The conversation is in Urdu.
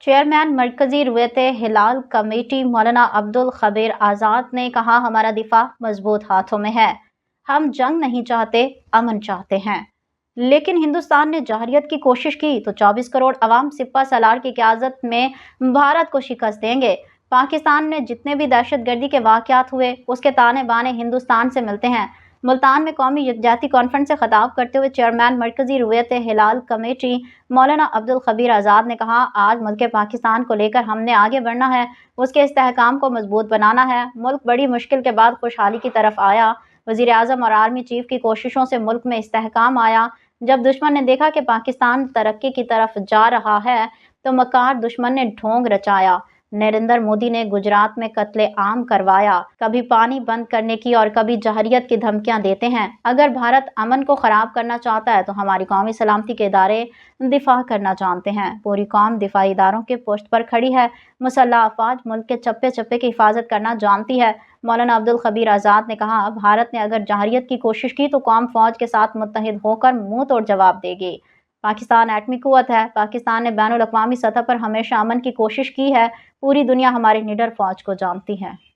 چیئرمین مرکزی رویت ہلال کمیٹی مولانا عبدالخبیر آزاد نے کہا، ہمارا دفاع مضبوط ہاتھوں میں ہے۔ ہم جنگ نہیں چاہتے، امن چاہتے ہیں۔ لیکن ہندوستان نے جارحیت کی کوشش کی تو 24 کروڑ عوام سپہ سالار کی قیادت میں بھارت کو شکست دیں گے۔ پاکستان میں جتنے بھی دہشت گردی کے واقعات ہوئے، اس کے تانے بانے ہندوستان سے ملتے ہیں۔ ملتان میں قومی یکجہتی کانفرنس سے خطاب کرتے ہوئے چیئرمین مرکزی رویت ہلال کمیٹی مولانا عبدالخبیر آزاد نے کہا، آج ملک پاکستان کو لے کر ہم نے آگے بڑھنا ہے، اس کے استحکام کو مضبوط بنانا ہے۔ ملک بڑی مشکل کے بعد خوشحالی کی طرف آیا۔ وزیر اعظم اور آرمی چیف کی کوششوں سے ملک میں استحکام آیا۔ جب دشمن نے دیکھا کہ پاکستان ترقی کی طرف جا رہا ہے تو مکار دشمن نے ڈھونگ رچایا۔ نریندر مودی نے گجرات میں قتل عام کروایا، کبھی پانی بند کرنے کی اور کبھی جارحیت کی دھمکیاں دیتے ہیں۔ اگر بھارت امن کو خراب کرنا چاہتا ہے تو ہماری قومی سلامتی کے ادارے دفاع کرنا جانتے ہیں۔ پوری قوم دفاعی اداروں کے پشت پر کھڑی ہے۔ مسلح افواج ملک کے چپے چپے کی حفاظت کرنا جانتی ہے۔ مولانا عبدالخبیر آزاد نے کہا، بھارت نے اگر جارحیت کی کوشش کی تو قوم فوج کے ساتھ متحد ہو کر منہ توڑ جواب دے گی۔ پاکستان ایٹمی قوت ہے۔ پاکستان نے بین الاقوامی سطح پر ہمیشہ امن کی کوشش کی ہے۔ پوری دنیا ہماری نڈر فوج کو جانتی ہے۔